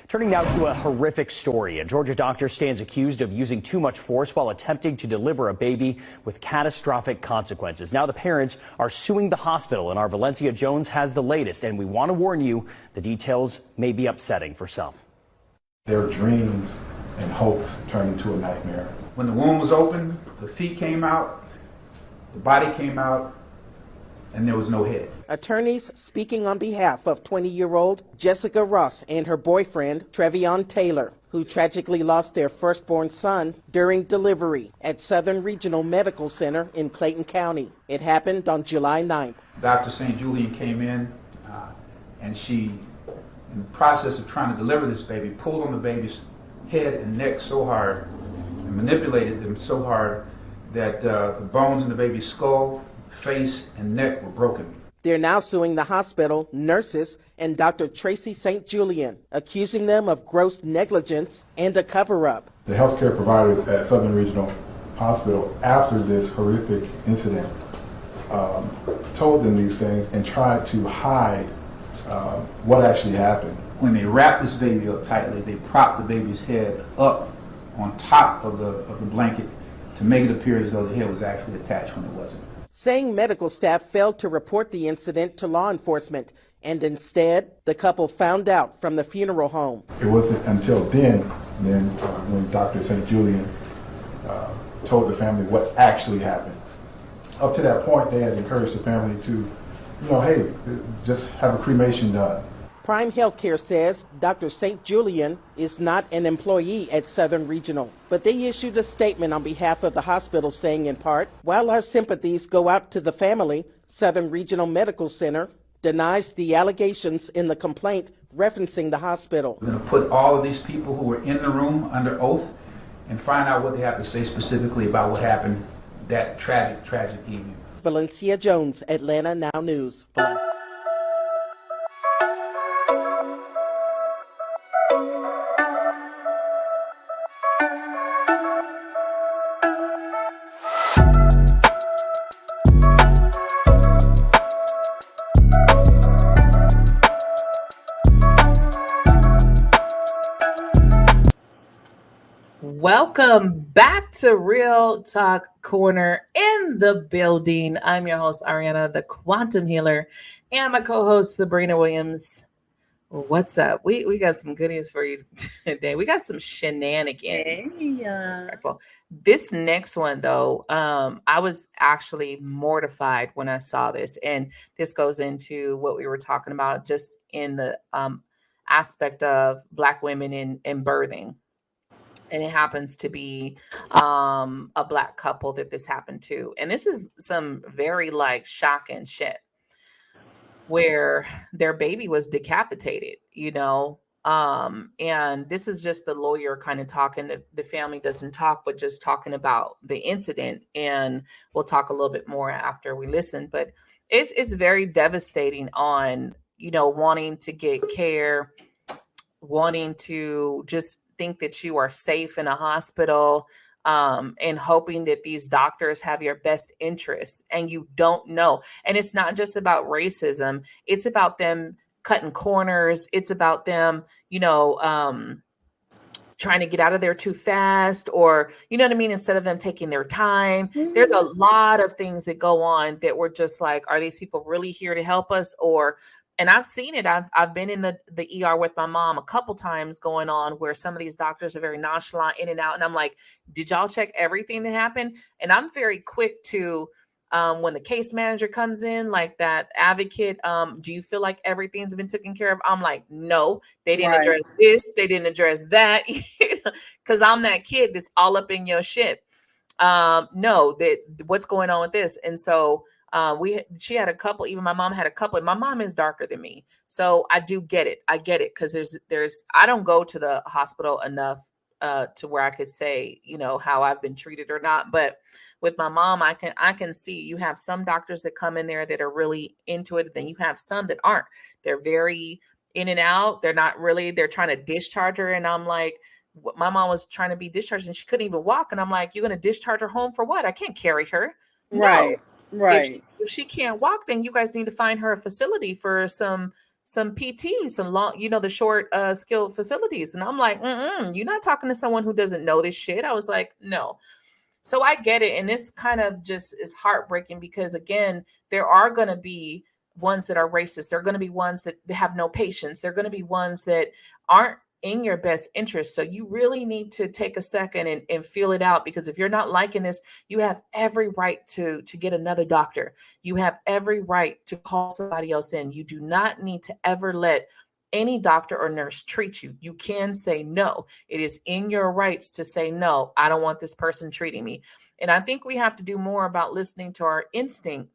Turning now to a horrific story. A Georgia doctor stands accused of using too much force while attempting to deliver a baby with catastrophic consequences. Now the parents are suing the hospital, and our Valencia Jones has the latest. And we want to warn you, the details may be upsetting for some. Their dreams and hopes turned into a nightmare. When the womb was open, the feet came out, the body came out, and there was no head. Attorneys speaking on behalf of 20-year-old Jessica Ross and her boyfriend, Trevion Taylor, who tragically lost their firstborn son during delivery at Southern Regional Medical Center in Clayton County. It happened on July 9th. Dr. St. Julian came in, and she, in the process of trying to deliver this baby, pulled on the baby's head and neck so hard and manipulated them so hard that the bones in the baby's skull, face, and neck were broken. They're now suing the hospital, nurses, and Dr. Tracy St. Julian, accusing them of gross negligence and a cover-up. The healthcare providers at Southern Regional Hospital, after this horrific incident, told them these things and tried to hide what actually happened. When they wrapped this baby up tightly, they propped the baby's head up on top of the blanket to make it appear as though the head was actually attached when it wasn't. Saying medical staff failed to report the incident to law enforcement, and instead, the couple found out from the funeral home. It wasn't until then when Dr. St. Julian told the family what actually happened. Up to that point, they had encouraged the family to, hey, just have a cremation done. Prime Healthcare says Dr. St. Julian is not an employee at Southern Regional, but they issued a statement on behalf of the hospital saying in part, while our sympathies go out to the family, Southern Regional Medical Center denies the allegations in the complaint referencing the hospital. We're going to put all of these people who were in the room under oath and find out what they have to say specifically about what happened that tragic evening. Valencia Jones, Atlanta Now News. Welcome back to Real Talk Corner in the building. I'm your host, Ariana, the Quantum Healer, and my co-host, Sabrina Williams. What's up? We got some goodies for you today. We got some shenanigans. Hey, this next one, though, I was actually mortified when I saw this, and this goes into what we were talking about just in the aspect of Black women in birthing. And it happens to be a Black couple that this happened to. And this is some very shocking shit where their baby was decapitated, and this is just the lawyer kind of talking. The family doesn't talk, but just talking about the incident. And we'll talk a little bit more after we listen. But it's very devastating on, wanting to get care, wanting to just think that you are safe in a hospital, and hoping that these doctors have your best interests, and you don't know. And it's not just about racism. It's about them cutting corners. It's about them, trying to get out of there too fast, or, instead of them taking their time. Mm-hmm. There's a lot of things that go on that we're just like, are these people really here to help us? And I've seen it. I've been in the ER with my mom a couple times going on where some of these doctors are very nonchalant in and out. And I'm like, did y'all check everything that happened? And I'm very quick to, when the case manager comes in, like that advocate, do you feel like everything's been taken care of? I'm like, no, they didn't address this. They didn't address that. Because I'm that kid that's all up in your shit. No, what's going on with this? And so she had a couple, even my mom had a couple, and my mom is darker than me. So I do get it. I get it. Cause I don't go to the hospital enough, to where I could say, how I've been treated or not. But with my mom, I can see you have some doctors that come in there that are really into it. Then you have some that aren't. They're very in and out. They're trying to discharge her. And I'm like, my mom was trying to be discharged and she couldn't even walk. And I'm like, you're going to discharge her home for what? I can't carry her. No. Right. If she can't walk, then you guys need to find her a facility for some some PT, some long, the short skilled facilities. And I'm like, you're not talking to someone who doesn't know this shit. I was like, no. So I get it. And this kind of just is heartbreaking because, again, there are going to be ones that are racist. There are going to be ones that have no patience. There are going to be ones that aren't in your best interest. So you really need to take a second and feel it out, because if you're not liking this, you have every right to get another doctor. You have every right to call somebody else in. You do not need to ever let any doctor or nurse treat you. You can say no. It is in your rights to say, no, I don't want this person treating me. And I think we have to do more about listening to our instinct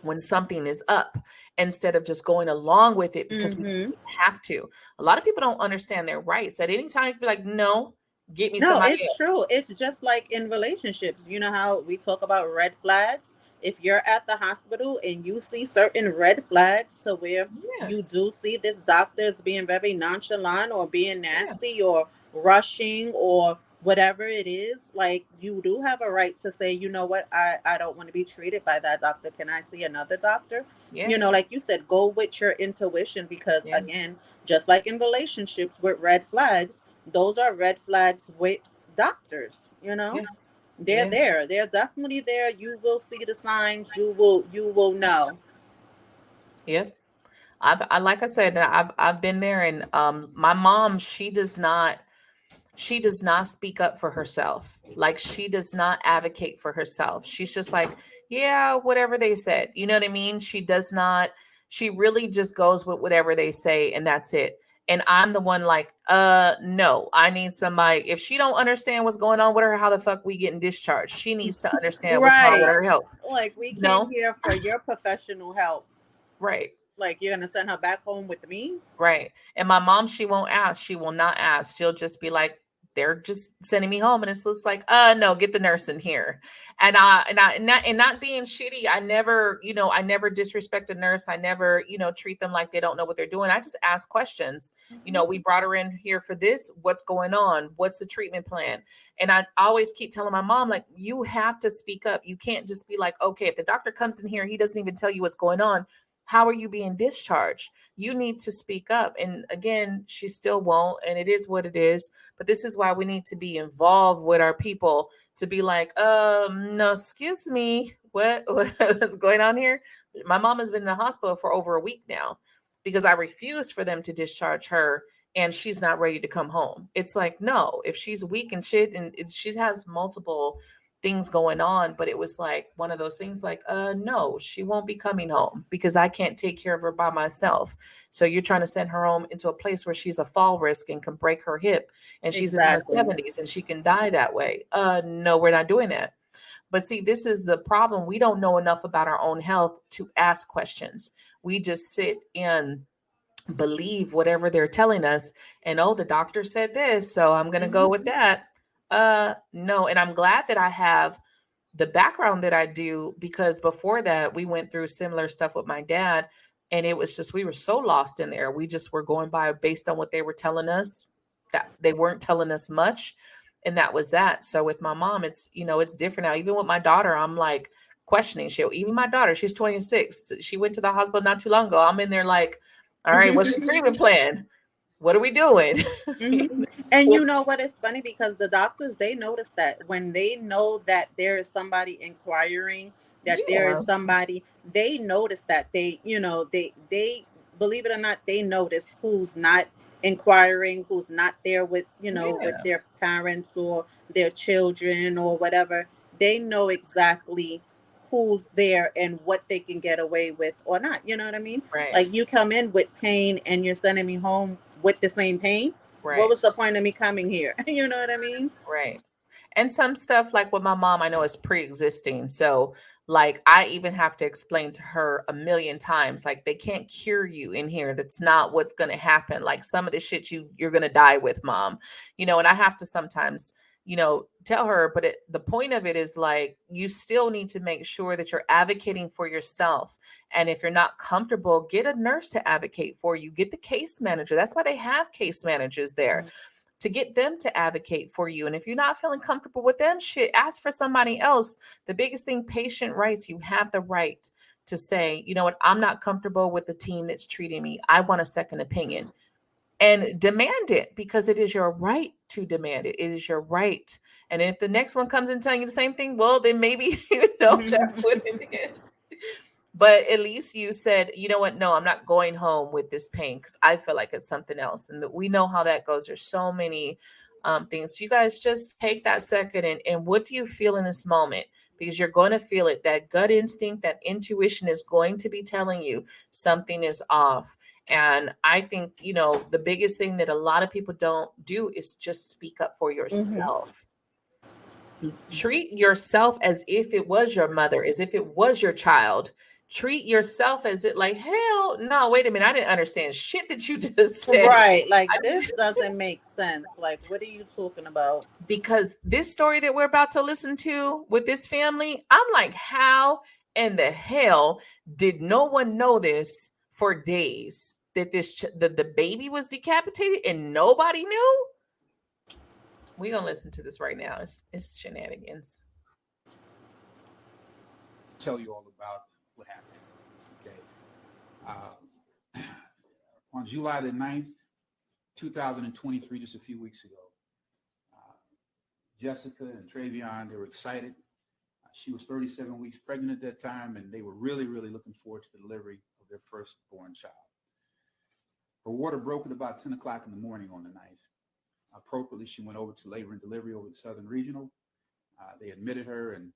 when something is up, instead of just going along with it because we have to. A lot of people don't understand their rights. At any time, you be like, no, get me No, somebody it's else. true. It's just like in relationships. You know how we talk about red flags? If you're at the hospital and you see certain red flags to where Yeah, you do see this doctor is being very nonchalant or being yeah, nasty or rushing or whatever it is, like you do have a right to say, you know what, I don't want to be treated by that doctor. Can I see another doctor? yeah, You know, like you said, go with your intuition because yeah, again, just like in relationships with red flags, those are red flags with doctors, you know? yeah, They're yeah. there. They're definitely there. You will see the signs. You will know. Yep. I like I said, I've been there, and my mom, she does not speak up for herself. Like, she does not advocate for herself. She's just like, yeah, whatever they said. You know what I mean? She does not, she really just goes with whatever they say, and that's it. And I'm the one like, no, I need somebody. If she don't understand what's going on with her, how the fuck we getting discharged? She needs to understand what's wrong with Right. her health. Like we You came know? here for your professional help. Right. Like you're gonna send her back home with me? Right. And my mom, she won't ask. She will not ask. She'll just be like, they're just sending me home. And it's just like, no, get the nurse in here. And not being shitty. I never disrespect a nurse. I never, treat them like they don't know what they're doing. I just ask questions. We brought her in here for this. What's going on? What's the treatment plan? And I always keep telling my mom, like, you have to speak up. You can't just be like, okay, if the doctor comes in here, he doesn't even tell you what's going on. How are you being discharged? You need to speak up. And again, she still won't. And it is what it is. But this is why we need to be involved with our people, to be like, no, excuse me. What's going on here? My mom has been in the hospital for over a week now because I refused for them to discharge her, and she's not ready to come home. It's like, no, if she's weak and shit, and she has multiple things going on, but it was like one of those things like, no, she won't be coming home because I can't take care of her by myself. So you're trying to send her home into a place where she's a fall risk and can break her hip, and she's in her Exactly. 70s and she can die that way. No, we're not doing that. But see, this is the problem. We don't know enough about our own health to ask questions. We just sit and believe whatever they're telling us, and the doctor said this, so I'm going to go with that. No. And I'm glad that I have the background that I do, because before that we went through similar stuff with my dad, and it was just, we were so lost in there. We just were going by based on what they were telling us, that they weren't telling us much, and that was that. So with my mom, it's it's different now. Even with my daughter, I'm like questioning shit. Even my daughter, she's 26, she went to the hospital not too long ago. I'm in there like, all right, what's your treatment plan? What are we doing? And you know what? It's funny because the doctors, they notice that when they know that there is somebody inquiring, that there Yeah, is somebody, they notice that they believe it or not, they notice who's not inquiring, who's not there with with yeah, their parents or their children or whatever. They know exactly who's there and what they can get away with or not. You know what I mean? right, Like you come in with pain and you're sending me home with the same pain. What right, was the point of me coming here? You know what I mean? right. And some stuff like with my mom, I know is pre-existing. So like I even have to explain to her a million times, like they can't cure you in here. That's not what's going to happen. Like some of the shit you're going to die with, mom. And I have to sometimes, tell her, but the point of it is like you still need to make sure that you're advocating for yourself. And if you're not comfortable, get a nurse to advocate for you. Get the case manager. That's why they have case managers there, to get them to advocate for you. And if you're not feeling comfortable with them, shit, ask for somebody else. The biggest thing, patient rights. You have the right to say, you know what, I'm not comfortable with the team that's treating me. I want a second opinion. And demand it, because it is your right to demand it. It is your right. And if the next one comes and telling you the same thing, well, then maybe, that's what it is. But at least you said, you know what? No, I'm not going home with this pain because I feel like it's something else. And we know how that goes. There's so many things. You guys just take that second and what do you feel in this moment? Because you're going to feel it. That gut instinct, that intuition is going to be telling you something is off. And I think, the biggest thing that a lot of people don't do is just speak up for yourself. Treat yourself as if it was your mother, as if it was your child. Treat yourself as it like, hell no, wait a minute. I didn't understand shit that you just said. Right. Like, this doesn't make sense. Like, what are you talking about? Because this story that we're about to listen to with this family, I'm like, how in the hell did no one know this for days? That the baby was decapitated and nobody knew? We're going to listen to this right now. It's shenanigans. Tell you all about what happened. Okay. On July the 9th, 2023, just a few weeks ago, Jessica and Travion, they were excited. She was 37 weeks pregnant at that time, and they were really, really looking forward to the delivery of their firstborn child. Her water broke at about 10 o'clock in the morning on the 9th. Appropriately, she went over to labor and delivery over the Southern Regional. They admitted her, and